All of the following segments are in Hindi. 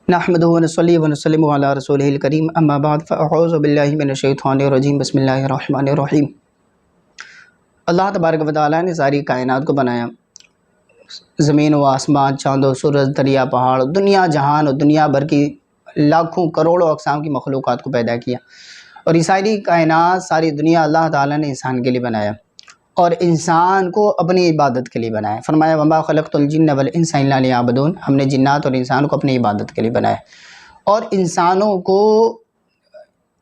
नहमदुहु व नसल्ली व नसल्लिमु अला रसूलिहिल करीम अम्मा बाद फ़अऊज़ु बिल्लाहि मिनश शैतानिर रजीम बिस्मिल्लाहिर रहमानिर रहीम। अल्लाह तबारक व तआला ने सारी कायनात को बनाया, ज़मीन व आसमान, चाँद सूरज, दरिया, पहाड़, दुनिया जहान और दुनिया भर की लाखों करोड़ों अक़साम की मखलूक़ात को पैदा किया। और ये सारी कायनात, सारी दुनिया अल्लाह ताला ने इंसान के लिए बनाया और इंसान को अपनी इबादत के लिए बनाया। फरमाया वमा खलक़तुल जिन्न वल इंसा इल्ला लियअबुदून, हमने जिन्नात और इंसान को अपनी इबादत के लिए बनाया। और इंसानों को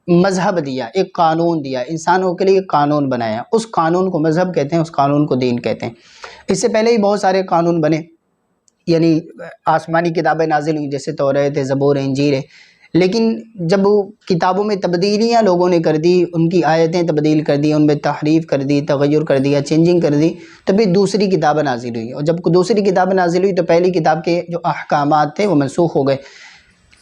मज़हब दिया, एक कानून दिया, इंसानों के लिए एक कानून बनाया। उस कानून को मज़हब कहते हैं, उस कानून को दीन कहते हैं। इससे पहले ही बहुत सारे कानून बने, यानी आसमानी किताबें नाजिल हुई, जैसे तौरात है, ज़बूर है, इंजील है। लेकिन जब किताबों में तब्दीलियाँ लोगों ने कर दी, उनकी आयतें तब्दील कर दी, उनमें तहरीफ़ कर दी, तग़य्युर कर दिया, चेंजिंग कर दी, तभी दूसरी किताबें नाजिल हुई। और जब दूसरी किताबें नाजिल हुई तो पहली किताब के जो अहकामात थे वो मनसूख हो गए।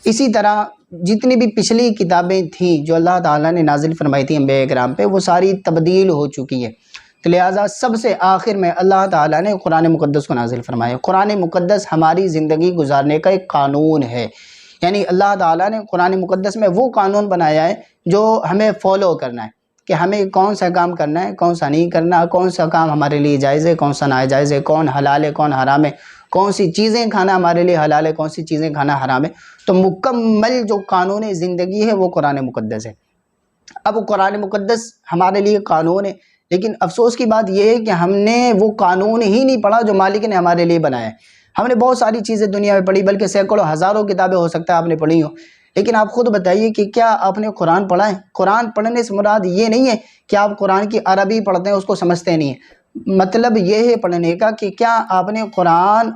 इसी तरह जितनी भी पिछली किताबें थीं जो अल्लाह ताला ने नाजिल फरमाई थी अंबिया किराम पे, वो सारी तब्दील हो चुकी है। तो लिहाजा सबसे आखिर में अल्लाह ताला ने कुरान मुक़द्दस को नाजिल फरमाया। कुरान मुक़द्दस हमारी ज़िंदगी गुजारने का एक कानून है, यानी अल्लाह ताला ने कुरान मुक़द्दस में वो कानून बनाया है जो हमें फ़ॉलो करना है कि हमें कौन सा काम करना है, कौन सा नहीं करना, कौन सा काम हमारे लिए जायज़ है, कौन सा नाजायज़ है, कौन हलाल है, कौन हराम है, कौन सी चीज़ें खाना हमारे लिए हलाल है, कौन सी चीज़ें खाना हराम है। तो मुकम्मल जो कानून ज़िंदगी है वो कुरान मुक़द्दस है। अब कुरान मुक़द्दस हमारे लिए कानून है, लेकिन अफसोस की बात यह है कि हमने वो कानून ही नहीं पढ़ा जो मालिक ने हमारे लिए बनाया है। हमने बहुत सारी चीज़ें दुनिया में पढ़ी, बल्कि सैकड़ों हज़ारों किताबें हो सकता है आपने पढ़ी हो, लेकिन आप खुद बताइए कि क्या आपने कुरान पढ़ा है? कुरान पढ़ने से मुराद ये नहीं है कि आप कुरान की अरबी पढ़ते हैं उसको समझते नहीं है। मतलब ये है पढ़ने का कि क्या आपने कुरान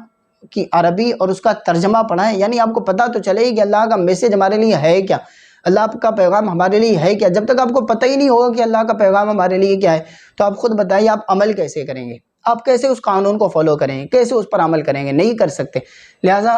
की अरबी और उसका तर्जमा पढ़ा है, यानी आपको पता तो चले कि अल्लाह का मैसेज हमारे लिए है क्या, अल्लाह का पैगाम हमारे लिए है क्या। जब तक आपको पता ही नहीं होगा कि अल्लाह का पैगाम हमारे लिए क्या है, तो आप खुद बताइए आप अमल कैसे करेंगे, आप कैसे उस कानून को फॉलो करेंगे, कैसे उस पर अमल करेंगे? नहीं कर सकते। लिहाजा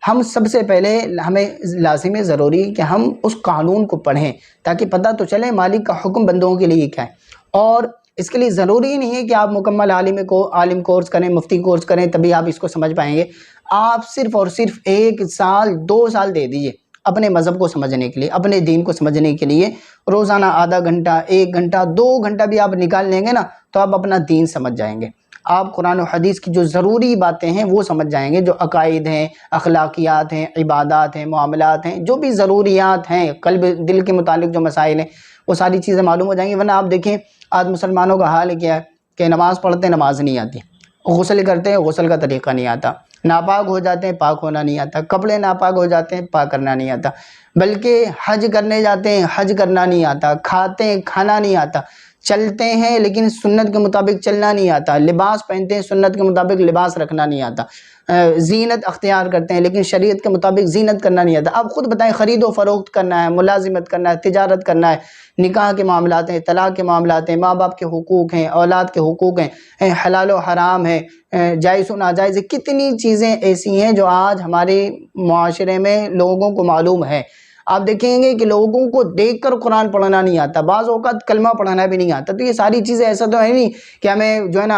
हम सबसे पहले हमें लाजिम ज़रूरी है कि हम उस कानून को पढ़ें ताकि पता तो चले मालिक का हुक्म बंदों के लिए क्या है। और इसके लिए ज़रूरी नहीं है कि आप मुकम्मल आलिम कोर्स करें, मुफ्ती कोर्स करें तभी आप इसको समझ पाएंगे। आप सिर्फ़ और सिर्फ 1 साल 2 साल दे दीजिए अपने मज़हब को समझने के लिए, अपने दीन को समझने के लिए। रोज़ाना आधा घंटा, 1 घंटा, 2 घंटा भी आप निकाल लेंगे ना, तो आप अपना दीन समझ जाएंगे। आप कुरान और हदीस की जो ज़रूरी बातें हैं वो समझ जाएंगे, जो अकायद हैं, अखलाकियात हैं, इबादत हैं, मामलात हैं, जो भी ज़रूरियात हैं, क़ल्ब दिल के मुतालिक जो मसाइल हैं, वो सारी चीज़ें मालूम हो जाएंगी। वरना आप देखें आज मुसलमानों का हाल क्या है कि नमाज़ पढ़ते हैं, नमाज नहीं आती, गुस्ल करते हैं, गुस्ल का तरीक़ा नहीं आता, नापाक हो जाते हैं, पाक होना नहीं आता, कपड़े नापाक हो जाते हैं, पाक करना नहीं आता, बल्कि हज करने जाते हैं, हज करना नहीं आता, खाते हैं, खाना नहीं आता, चलते हैं लेकिन सुन्नत के मुताबिक चलना नहीं आता, लिबास पहनते हैं, सुन्नत के मुताबिक लिबास रखना नहीं आता, ज़ीनत अख्तियार करते हैं लेकिन शरीयत के मुताबिक ज़ीनत करना नहीं आता। आप खुद बताएं, ख़रीद व फ़रोख्त करना है, मुलाजिमत करना है, तिजारत करना है, निकाह के मामलात हैं, तलाक़ के मामलात हैं, माँ बाप के हुकूक़ हैं, औलाद के हुकूक़ हैं, हलाल व हराम है, जायज़ व नाजायज़ है। कितनी चीज़ें ऐसी हैं जो आज हमारे मुआशरे में लोगों को मालूम है। आप देखेंगे कि लोगों को देखकर कुरान पढ़ना नहीं आता, बाज़ औक़ात कलमा पढ़ना भी नहीं आता। तो ये सारी चीज़ें ऐसा तो है नहीं कि हमें जो है ना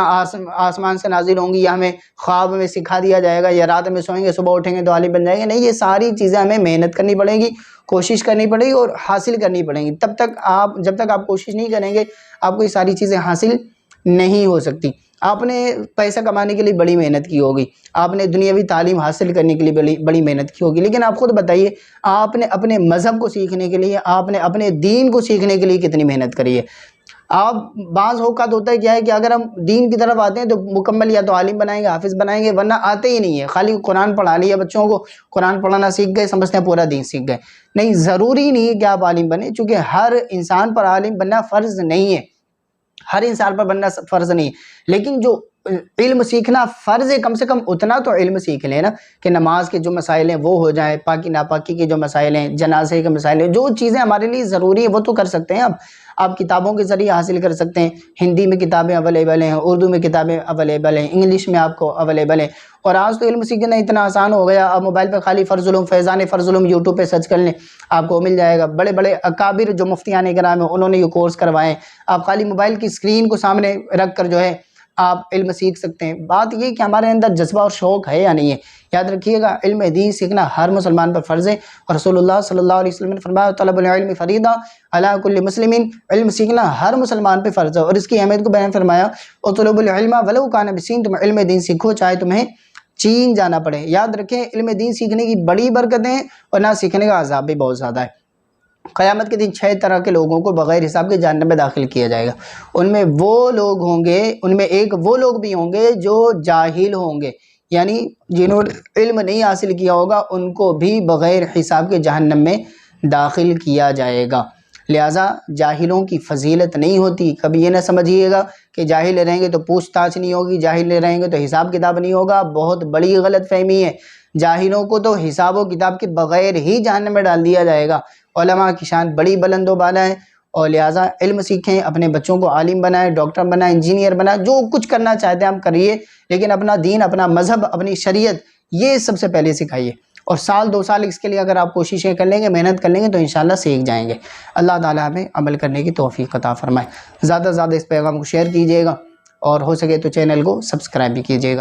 आसमान से नाजिल होंगी या हमें ख्वाब में सिखा दिया जाएगा या रात में सोएंगे सुबह उठेंगे तो आलिम बन जाएंगे। नहीं, ये सारी चीज़ें हमें मेहनत करनी पड़ेगी, कोशिश करनी पड़ेगी और हासिल करनी पड़ेंगी। जब तक आप कोशिश नहीं करेंगे आपको ये सारी चीज़ें हासिल नहीं हो सकती। आपने पैसा कमाने के लिए बड़ी मेहनत की होगी, आपने दुनियावी तालीम हासिल करने के लिए बड़ी मेहनत की होगी, लेकिन आप खुद बताइए आपने अपने मज़हब को सीखने के लिए, आपने अपने दीन को सीखने के लिए कितनी मेहनत करी है। आप बाज़ औक़ात होता है क्या है कि अगर हम दीन की तरफ आते हैं तो मुकम्मल या तो आलिम बनाएंगे, हाफिज़ बनाएंगे, वरना आते ही नहीं है। खाली कुरान पढ़ा लिया, बच्चों को कुरान पढ़ाना सीख गए, समझते हैं पूरा दीन सीख गए। नहीं, ज़रूरी नहीं है कि आप आलिम बने, चूँकि हर इंसान पर आलिम बनना फ़र्ज़ नहीं है, हर इंसान पर बनना फ़र्ज़ नहीं है, लेकिन जो इल्म सीखना फ़र्ज़ है, कम से कम उतना तो इल्म सीख लें ना कि नमाज के जो मसाइल हैं वो हो जाए, पाकी नापाकी के जो मसाइल हैं, जनाज़े के मसाइल हैं, जो चीज़ें हमारे लिए ज़रूरी है वो तो कर सकते हैं। आप किताबों के ज़रिए हासिल कर सकते हैं। हिंदी में किताबें अवेलेबल हैं, उर्दू में किताबें अवेलेबल हैं, इंग्लिश में आपको अवेलेबल है। और आज तो इल्म सीखना इतना आसान हो गया, आप मोबाइल पर खाली फ़र्ज़ुल उलूम, फैज़ान फ़र्ज़ुल उलूम यूट्यूब पे सर्च कर लें, आपको मिल जाएगा। बड़े बड़े अकाबिर जो मुफ्तियान किराम हैं उन्होंने ये कोर्स करवाएं। आप खाली मोबाइल की स्क्रीन को सामने रख कर जो है आप इल्म सीख सकते हैं। बात ये कि हमारे अंदर जज्बा और शौक़ है या नहीं है। याद रखिएगा, इल्म दीन सीखना हर मुसलमान पर फ़र्ज़ है और रसूलुल्लाह सल्लल्लाहु अलैहि वसल्लम ने फरमाया तलबुल इल्म फ़रीदा अला कुल्लि मुस्लिमिन, इल्म सीखना हर मुसलमान पर फ़र्ज़ है। और इसकी अहमियत को बयान फरमाया उतलुबुल इल्म वलौ कान बिसीन, तुम इल्म दीन सीखो चाहे तुम्हें चीन जाना पड़े। याद रखें, इल्म दीन सीखने की बड़ी बरकतें हैं और ना सीखने का अज़ाब भी बहुत ज़्यादा है। क़यामत के दिन 6 तरह के लोगों को बग़ैर हिसाब के जहन्नम में दाखिल किया जाएगा। उनमें वो लोग होंगे, उनमें एक वो लोग भी होंगे जो जाहिल होंगे, यानी जिन्होंने इल्म नहीं हासिल किया होगा, उनको भी बग़ैर हिसाब के जहन्नम में दाखिल किया जाएगा। लिहाजा जाहिलों की फजीलत नहीं होती। कभी ये ना समझिएगा कि जाहिल रहेंगे तो पूछताछ नहीं होगी, जाहिल रहेंगे तो हिसाब किताब नहीं होगा। बहुत बड़ी गलत फहमी है। जाहिलों को तो हिसाब व किताब के बग़ैर ही जहन्नम में डाल दिया जाएगा। उलमा की शान बड़ी बुलंद व बाला है और लिहाजा इल्म सीखें, अपने बच्चों को आलिम बनाएं, डॉक्टर बनाएं, इंजीनियर बनाएं, जो कुछ करना चाहते हैं आप करिए, लेकिन अपना दीन, अपना मज़हब, अपनी शरीयत ये सबसे पहले सिखाइए। और साल 2 साल इसके लिए अगर आप कोशिशें कर लेंगे, मेहनत कर लेंगे तो इंशाल्लाह सीख जाएंगे। अल्लाह ताला हमें अमल करने की तौफीक अता फरमाए। ज़्यादा से ज़्यादा इस पैगाम को शेयर कीजिएगा और हो सके तो चैनल को सब्सक्राइब भी कीजिएगा।